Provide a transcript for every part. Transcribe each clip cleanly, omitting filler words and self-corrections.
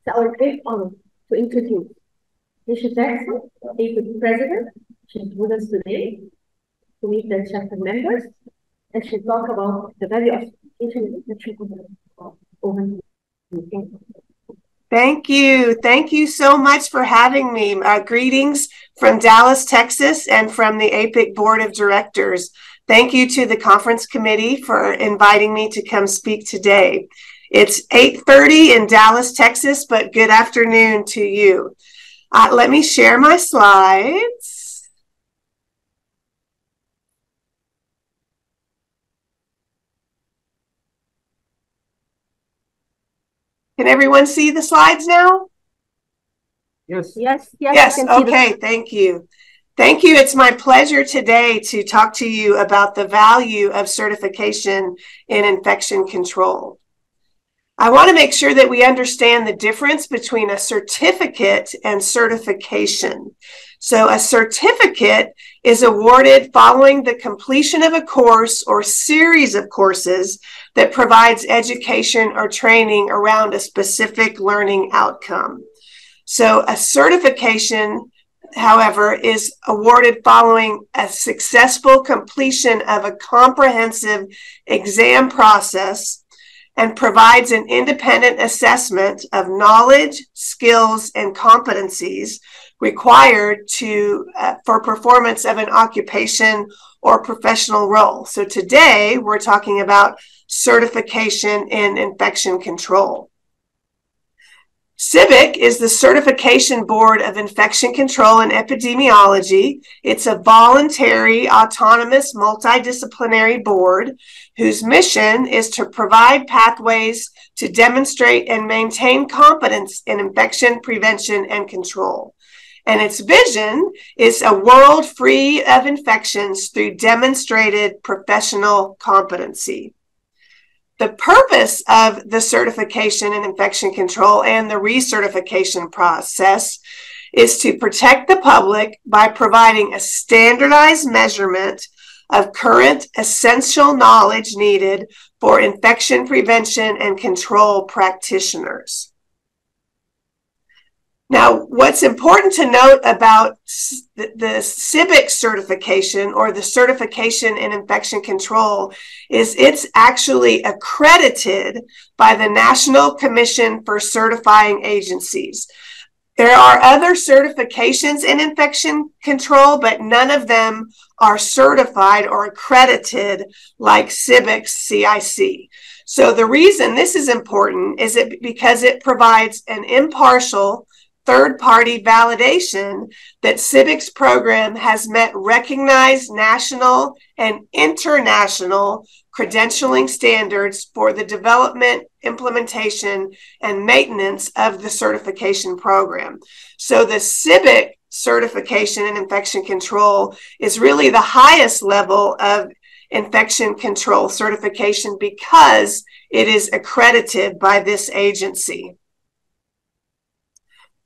It's our great honor to introduce Mr. Jacson, APIC President. She's with us today to meet the chapter members, and she'll talk about the value of education in the Thank you. Thank you so much for having me. Greetings from Dallas, Texas, and from the APIC Board of Directors. Thank you to the conference committee for inviting me to come speak today. It's 8:30 in Dallas, Texas, but good afternoon to you. Let me share my slides. Can everyone see the slides now? Yes. Yes. Okay. Thank you. Thank you. It's my pleasure today to talk to you about the value of certification in infection control. I want to make sure that we understand the difference between a certificate and certification. So a certificate is awarded following the completion of a course or series of courses that provides education or training around a specific learning outcome. So a certification, however, is awarded following a successful completion of a comprehensive exam process and provides an independent assessment of knowledge, skills, and competencies required for performance of an occupation or professional role. So today we're talking about certification in infection control. CIVIC is the Certification Board of Infection Control and Epidemiology. It's a voluntary, autonomous, multidisciplinary board whose mission is to provide pathways to demonstrate and maintain competence in infection prevention and control. And its vision is a world free of infections through demonstrated professional competency. The purpose of the certification in infection control and the recertification process is to protect the public by providing a standardized measurement of current essential knowledge needed for infection prevention and control practitioners. Now, what's important to note about the CIVIC certification or the certification in infection control is it's actually accredited by the National Commission for Certifying Agencies. There are other certifications in infection control, but none of them are certified or accredited like CIVIC's CIC. So the reason this is important is because it provides an impartial third-party validation that CIVIC's program has met recognized national and international credentialing standards for the development, implementation, and maintenance of the certification program. So the CIVIC certification in infection control is really the highest level of infection control certification because it is accredited by this agency.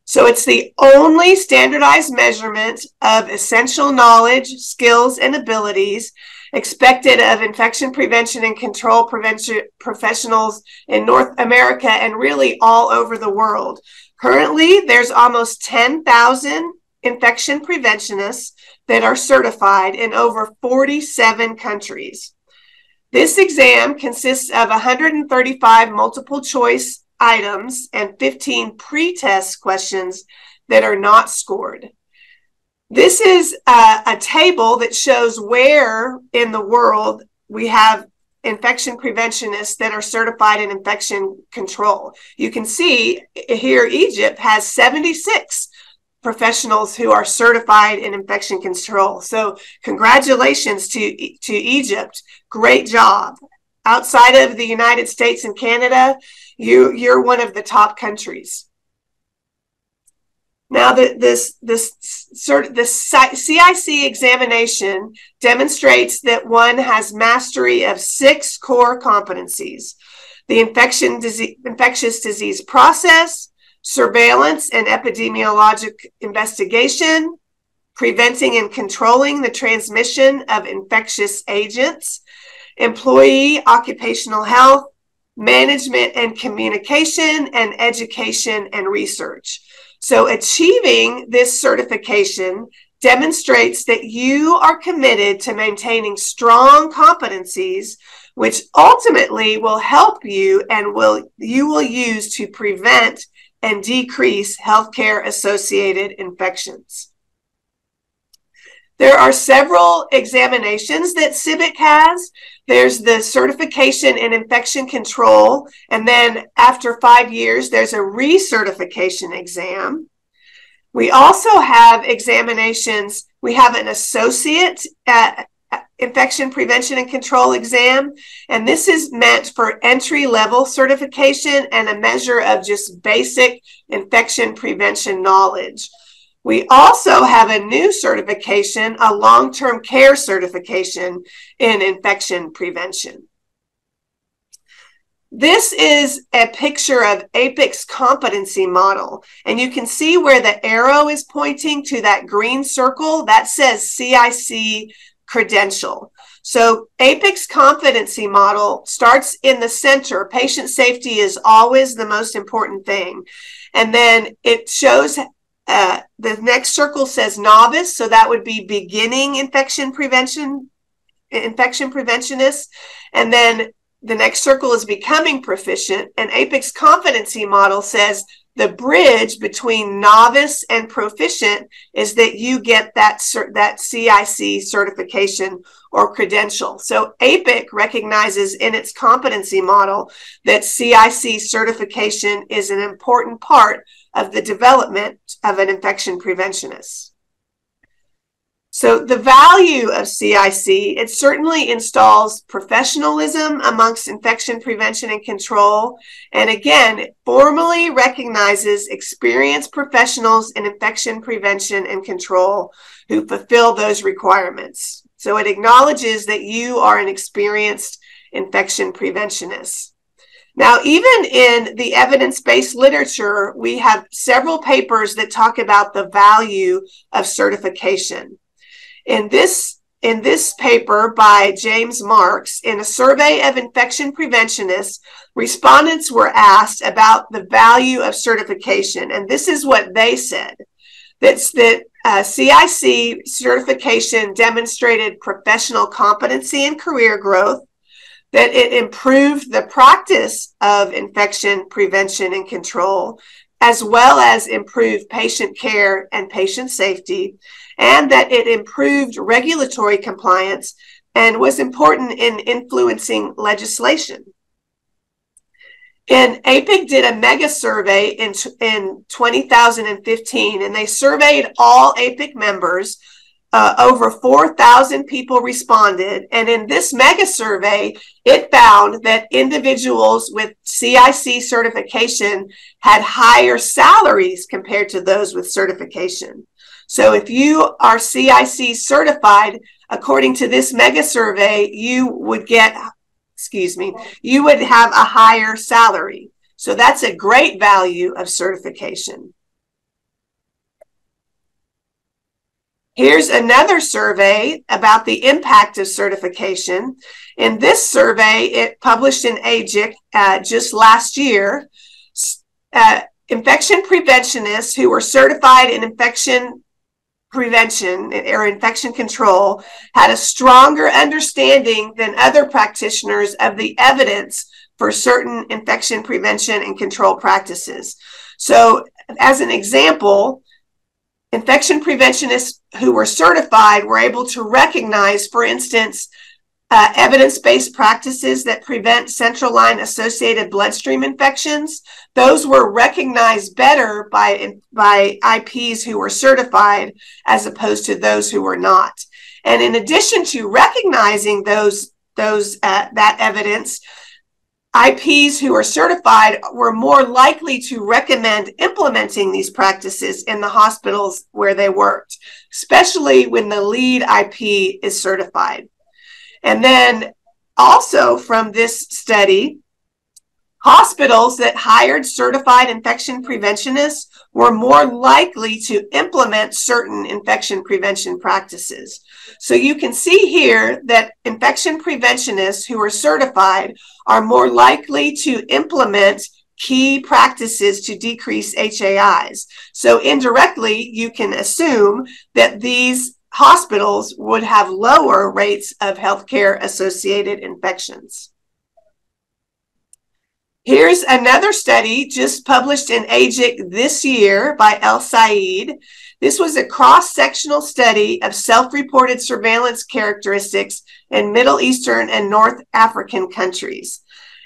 So it's the only standardized measurement of essential knowledge, skills, and abilities expected of infection prevention and control prevention professionals in North America and really all over the world. Currently, there's almost 10,000 infection preventionists that are certified in over 47 countries. This exam consists of 135 multiple choice items and 15 pre-test questions that are not scored. This is a table that shows where in the world we have infection preventionists that are certified in infection control. You can see here Egypt has 76 professionals who are certified in infection control. So congratulations to Egypt. Great job. Outside of the United States and Canada, you're one of the top countries. Now, the CIC examination demonstrates that one has mastery of 6 core competencies: the infectious disease process, surveillance and epidemiologic investigation, preventing and controlling the transmission of infectious agents, employee occupational health, management and communication, and education and research. So achieving this certification demonstrates that you are committed to maintaining strong competencies, which ultimately will help you and you will use to prevent and decrease healthcare associated infections. There are several examinations that CIBIC has. There's the certification in infection control, and then after 5 years, there's a recertification exam. We also have examinations. We have an associate infection prevention and control exam, and this is meant for entry-level certification and a measure of just basic infection prevention knowledge. We also have a new certification, a long-term care certification in infection prevention. This is a picture of APIC's competency model, and you can see where the arrow is pointing to that green circle. That says CIC credential. So APIC's competency model starts in the center. Patient safety is always the most important thing. And then it shows the next circle says novice, so that would be beginning infection preventionist. And then the next circle is becoming proficient. And APIC's competency model says the bridge between novice and proficient is that you get that CIC certification or credential. So APIC recognizes in its competency model that CIC certification is an important part of the development of an infection preventionist. So the value of CIC, it certainly installs professionalism amongst infection prevention and control. And again, it formally recognizes experienced professionals in infection prevention and control who fulfill those requirements. So it acknowledges that you are an experienced infection preventionist. Now, even in the evidence-based literature, we have several papers that talk about the value of certification. In this paper by James Marks, in a survey of infection preventionists, respondents were asked about the value of certification, and this is what they said. That CIC certification demonstrated professional competency and career growth, that it improved the practice of infection prevention and control, as well as improved patient care and patient safety, and that it improved regulatory compliance and was important in influencing legislation. And APIC did a mega survey in 2015, and they surveyed all APIC members. Over 4,000 people responded, and in this mega survey, it found that individuals with CIC certification had higher salaries compared to those with certification. So if you are CIC certified, according to this mega survey, you would have a higher salary. So that's a great value of certification. Here's another survey about the impact of certification. In this survey, it published in AICPD just last year, infection preventionists who were certified in infection prevention or infection control had a stronger understanding than other practitioners of the evidence for certain infection prevention and control practices. So as an example, infection preventionists who were certified were able to recognize, for instance, evidence-based practices that prevent central line associated bloodstream infections. Those were recognized better by IPs who were certified as opposed to those who were not. And in addition to recognizing that evidence, IPs who are certified were more likely to recommend implementing these practices in the hospitals where they worked, especially when the lead IP is certified. And then also from this study, hospitals hospitals that hired certified infection preventionists were more likely to implement certain infection prevention practices. So you can see here that infection preventionists who are certified are more likely to implement key practices to decrease HAIs. So indirectly, you can assume that these hospitals would have lower rates of healthcare associated infections. Here's another study just published in AICPD this year by El Said. This was a cross-sectional study of self-reported surveillance characteristics in Middle Eastern and North African countries.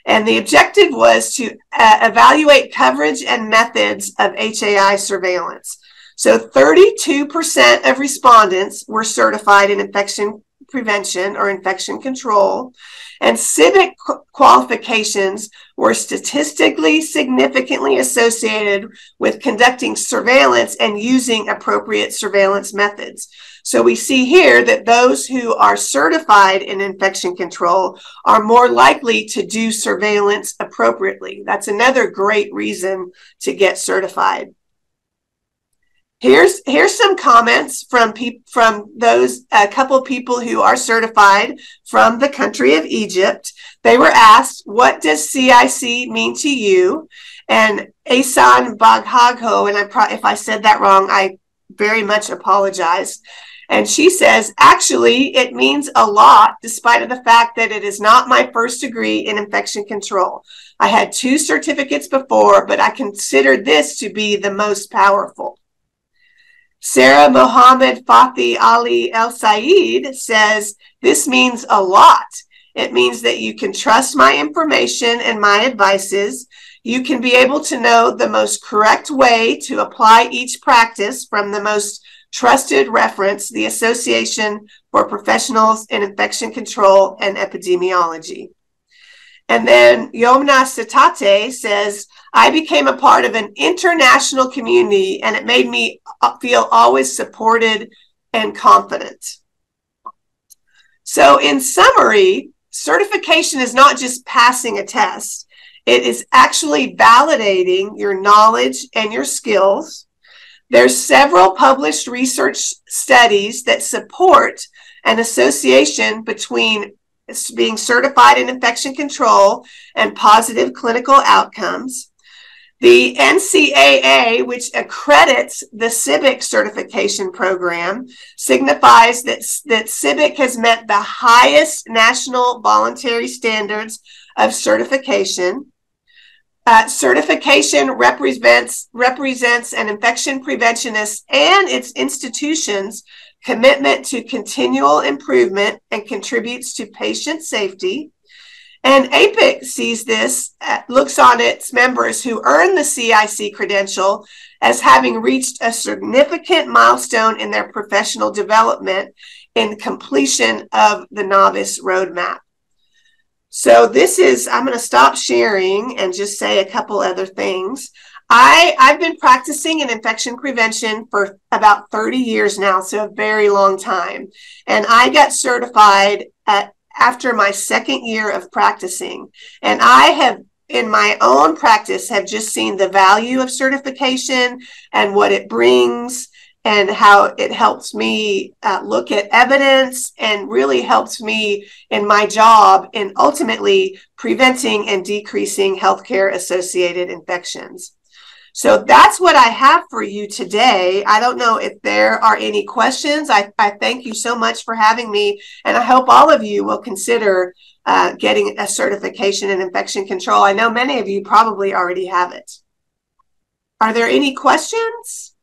And the objective was to evaluate coverage and methods of HAI surveillance. So 32% of respondents were certified in infection prevention or infection control, and civic qualifications were statistically significantly associated with conducting surveillance and using appropriate surveillance methods. So we see here that those who are certified in infection control are more likely to do surveillance appropriately. That's another great reason to get certified. Here's some comments from those couple people who are certified from the country of Egypt. They were asked, what does CIC mean to you? And Asan Baghagho, and if I said that wrong, I very much apologize. And she says, actually, it means a lot, despite of the fact that it is not my first degree in infection control. I had 2 certificates before, but I consider this to be the most powerful. Sarah Mohammed Fathi Ali El Said says, this means a lot. It means that you can trust my information and my advices. You can be able to know the most correct way to apply each practice from the most trusted reference, the Association for Professionals in Infection Control and Epidemiology. And then Yomna Sitate says, I became a part of an international community and it made me feel always supported and confident. So in summary, certification is not just passing a test. It is actually validating your knowledge and your skills. There's several published research studies that support an association between being certified in infection control and positive clinical outcomes. The NCAA, which accredits the CIBIC certification program, signifies that CIBIC has met the highest national voluntary standards of certification. Certification represents an infection preventionist and its institutions' commitment to continual improvement and contributes to patient safety. And APIC sees this, looks on its members who earn the CIC credential as having reached a significant milestone in their professional development in completion of the novice roadmap. So this is, I'm going to stop sharing and just say a couple other things. I've been practicing in infection prevention for about 30 years now, so a very long time. And I got certified after my second year of practicing. And I have, in my own practice, have just seen the value of certification and what it brings and how it helps me look at evidence and really helps me in my job in ultimately preventing and decreasing healthcare associated infections. So that's what I have for you today. I don't know if there are any questions. I thank you so much for having me, and I hope all of you will consider getting a certification in infection control. I know many of you probably already have it. Are there any questions?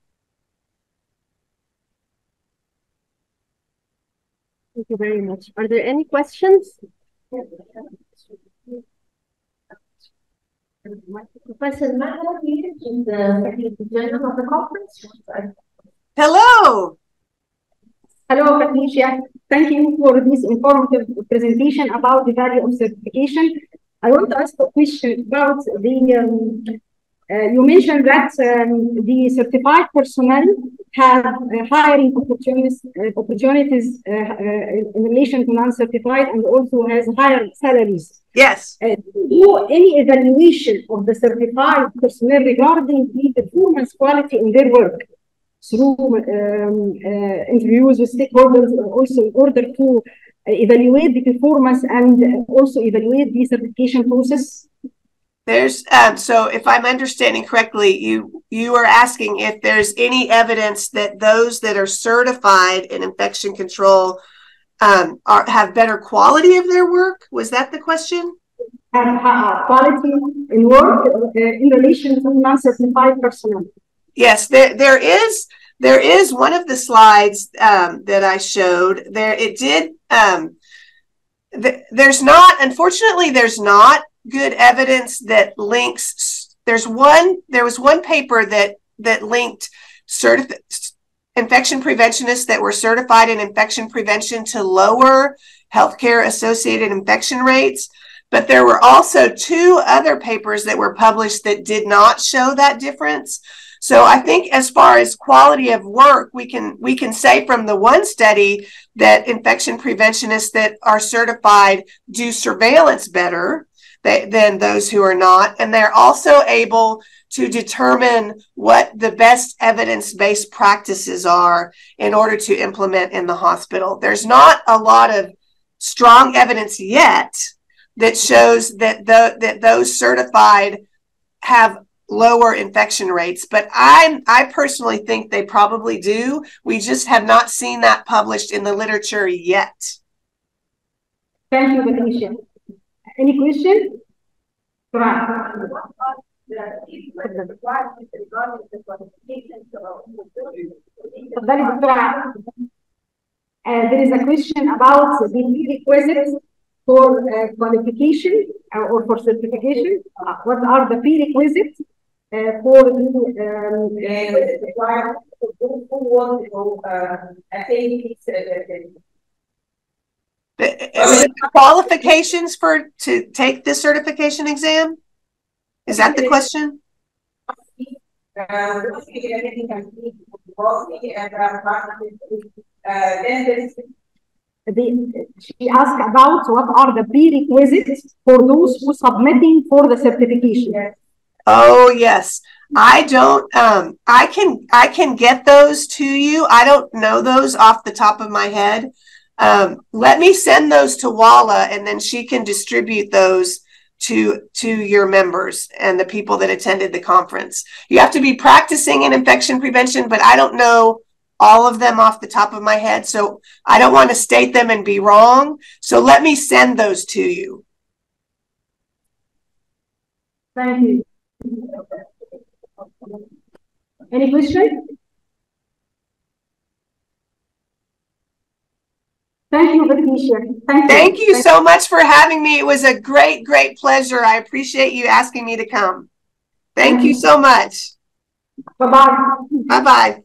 Thank you very much. Are there any questions? Professor Mahmoud is the general of the conference. Hello. Hello, Patricia. Thank you for this informative presentation about the value of certification. I want to ask a question about the, you mentioned that the certified personnel have hiring opportunities in relation to non-certified, and also has higher salaries. Yes. Do any evaluation of the certified personnel regarding the performance quality in their work through interviews with stakeholders, also in order to evaluate the performance and also evaluate the certification process? There's so if I'm understanding correctly, you are asking if there's any evidence that those that are certified in infection control have better quality of their work. Was that the question? Quality in work in relation to non-certified personnel. Yes, there is one of the slides that I showed there. It did. There's not good evidence that links. There was one paper that linked infection preventionists that were certified in infection prevention to lower healthcare associated infection rates. But there were also 2 other papers that were published that did not show that difference. So I think as far as quality of work, we can say from the one study that infection preventionists that are certified do surveillance better than those who are not. And they're also able to determine what the best evidence-based practices are in order to implement in the hospital. There's not a lot of strong evidence yet that shows that those certified have lower infection rates, but I personally think they probably do. We just have not seen that published in the literature yet. Thank you, Patricia. Any question? There is a question about the prerequisites for qualification or for certification. What are the prerequisites for the qualifications to take this certification exam? Is that the question? She asked about what are the prerequisites for those who submitting for the certification. Oh yes, I don't. I can get those to you. I don't know those off the top of my head. Let me send those to Walla, and then she can distribute those to your members and the people that attended the conference. You have to be practicing in infection prevention, but I don't know all of them off the top of my head, so I don't want to state them and be wrong. So let me send those to you. Thank you. Any questions? Thank you, Patricia. Thank you so much for having me. It was a great pleasure. I appreciate you asking me to come. Thank you so much. Bye-bye. Bye-bye.